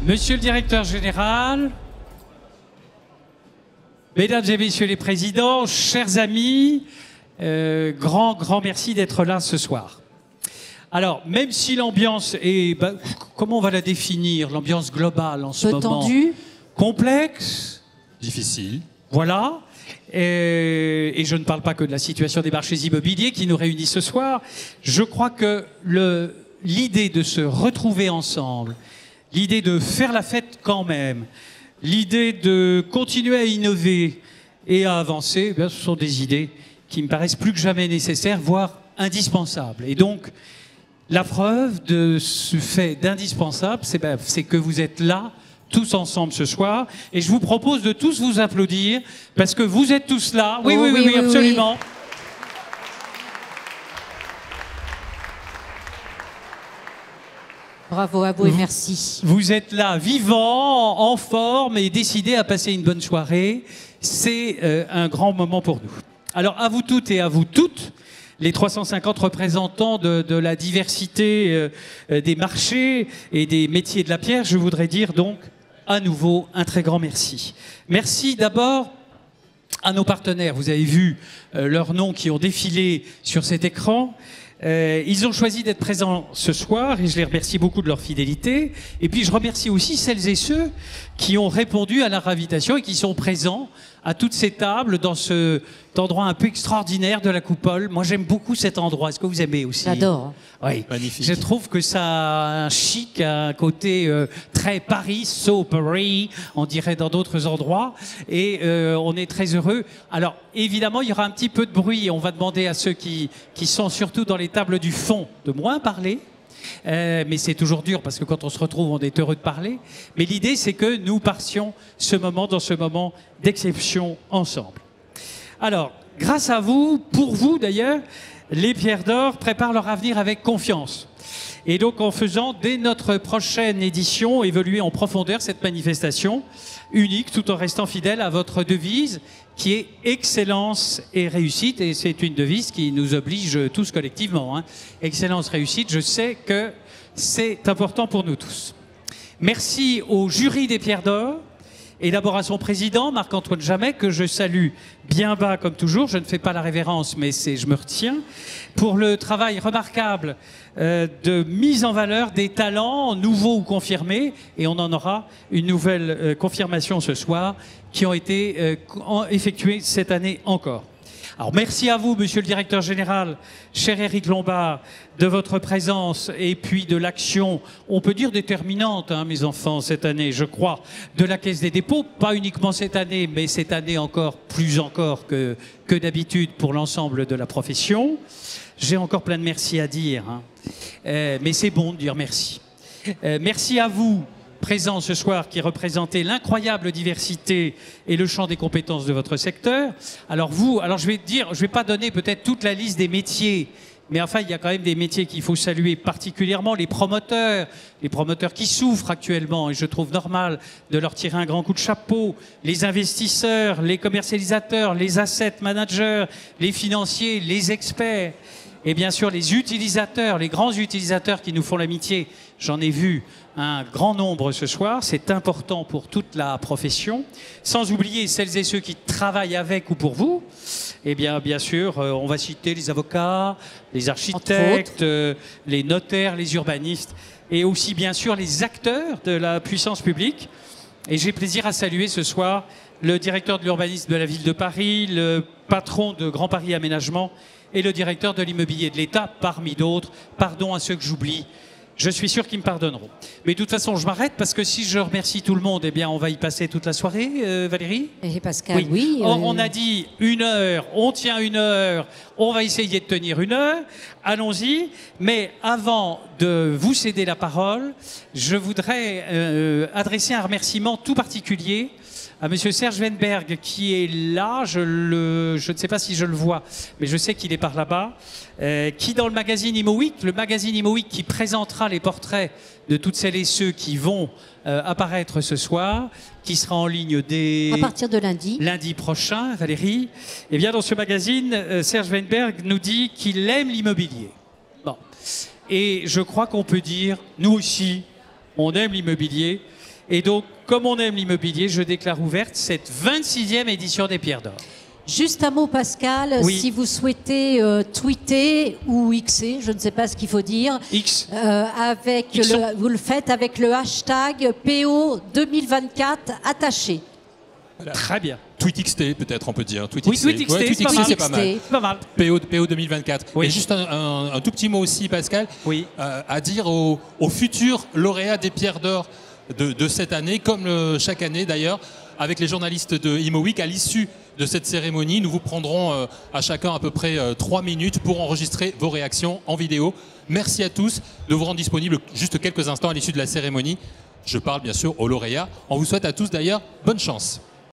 Monsieur le directeur général, mesdames et messieurs les présidents, chers amis, grand merci d'être là ce soir. Alors, même si l'ambiance est, comment on va la définir, l'ambiance globale en ce moment? Tendue. Complexe. Difficile. Voilà. Et je ne parle pas que de la situation des marchés immobiliers qui nous réunit ce soir. Je crois que l'idée de se retrouver ensemble, l'idée de faire la fête quand même, l'idée de continuer à innover et à avancer, ce sont des idées qui me paraissent plus que jamais nécessaires, voire indispensables. Et donc, la preuve de ce fait d'indispensable, c'est que vous êtes là, tous ensemble ce soir, et je vous propose de tous vous applaudir, parce que vous êtes tous là. Oui, oui, absolument. Oui. Bravo à vous et merci. Vous êtes là, vivants, en forme et décidés à passer une bonne soirée. C'est un grand moment pour nous. Alors, à vous toutes et à vous toutes, les 350 représentants de la diversité des marchés et des métiers de la pierre, je voudrais dire donc à nouveau un très grand merci. Merci d'abord à nos partenaires. Vous avez vu leurs noms qui ont défilé sur cet écran. Ils ont choisi d'être présents ce soir et je les remercie beaucoup de leur fidélité. Et puis je remercie aussi celles et ceux qui ont répondu à leur invitation et qui sont présents à toutes ces tables dans cet endroit un peu extraordinaire de la Coupole. Moi j'aime beaucoup cet endroit. Est-ce que vous aimez aussi? J'adore. Oui. Magnifique. Je trouve que ça a un chic, un côté très Paris, so Paris, on dirait dans d'autres endroits. Et on est très heureux. Alors évidemment il y aura un petit peu de bruit. On va demander à ceux qui sont surtout dans les tables du fond de moins parler. Mais c'est toujours dur parce que quand on se retrouve, on est heureux de parler. Mais l'idée, c'est que nous passions dans ce moment d'exception ensemble. Alors, grâce à vous, pour vous d'ailleurs, les Pierres d'Or préparent leur avenir avec confiance. Et donc, en faisant, dès notre prochaine édition, évoluer en profondeur cette manifestation unique, tout en restant fidèle à votre devise, qui est excellence et réussite. Et c'est une devise qui nous oblige tous collectivement. Hein. Excellence, réussite, je sais que c'est important pour nous tous. Merci au jury des Pierres d'Or, et d'abord à son président, Marc-Antoine Jamet, que je salue bien bas comme toujours. Je ne fais pas la révérence, mais je me retiens. Pour le travail remarquable de mise en valeur des talents nouveaux ou confirmés, et on en aura une nouvelle confirmation ce soir, qui ont été effectuées cette année encore. Alors merci à vous, monsieur le directeur général, cher Éric Lombard, de votre présence et puis de l'action, on peut dire déterminante, hein, mes enfants, cette année, je crois, de la Caisse des dépôts, pas uniquement cette année, mais cette année encore, plus encore que d'habitude pour l'ensemble de la profession. J'ai encore plein de merci à dire, hein. Mais c'est bon de dire merci. Merci à vous, présents ce soir, qui représentez l'incroyable diversité et le champ des compétences de votre secteur. Alors je vais pas donner peut-être toute la liste des métiers, mais enfin il y a quand même des métiers qu'il faut saluer particulièrement, les promoteurs qui souffrent actuellement, et je trouve normal de leur tirer un grand coup de chapeau, les investisseurs, les commercialisateurs, les asset managers, les financiers, les experts, et bien sûr les utilisateurs, les grands utilisateurs qui nous font l'amitié. J'en ai vu un grand nombre ce soir, c'est important pour toute la profession. Sans oublier celles et ceux qui travaillent avec ou pour vous. Eh bien sûr, on va citer les avocats, les architectes, les notaires, les urbanistes, et aussi bien sûr les acteurs de la puissance publique. Et j'ai plaisir à saluer ce soir le directeur de l'urbanisme de la ville de Paris, le patron de Grand Paris Aménagement et le directeur de l'immobilier de l'État, parmi d'autres. Pardon à ceux que j'oublie. Je suis sûr qu'ils me pardonneront. Mais de toute façon, je m'arrête parce que si je remercie tout le monde, eh bien, on va y passer toute la soirée, Valérie. Et Pascal, oui. On a dit 1 heure, on tient 1 heure, on va essayer de tenir 1 heure. Allons-y. Mais avant de vous céder la parole, je voudrais adresser un remerciement tout particulier à monsieur Serge Weinberg, qui est là, je ne sais pas si je le vois, mais je sais qu'il est par là-bas, qui dans le magazine Imo Week qui présentera les portraits de toutes celles et ceux qui vont apparaître ce soir, qui sera en ligne à partir de lundi prochain, Valérie. Et bien dans ce magazine, Serge Weinberg nous dit qu'il aime l'immobilier. Bon. Et je crois qu'on peut dire, nous aussi, on aime l'immobilier. Et donc, comme on aime l'immobilier, je déclare ouverte cette 26e édition des Pierres d'Or. Juste un mot, Pascal, Oui. si vous souhaitez tweeter ou xer, je ne sais pas ce qu'il faut dire, X. vous le faites avec le hashtag PO 2024 attaché. Voilà. Très bien. TweetXT, peut-être, on peut dire. Oui, TweetXT, c'est pas mal. Pas mal. PO 2024. Oui. Et juste un tout petit mot aussi, Pascal, Oui. à dire aux futurs lauréats des Pierres d'Or de cette année, comme chaque année d'ailleurs, avec les journalistes de Imo Week, à l'issue de cette cérémonie, nous vous prendrons à chacun à peu près 3 minutes pour enregistrer vos réactions en vidéo. Merci à tous de vous rendre disponibles juste quelques instants à l'issue de la cérémonie. Je parle bien sûr aux lauréats. On vous souhaite à tous d'ailleurs bonne chance.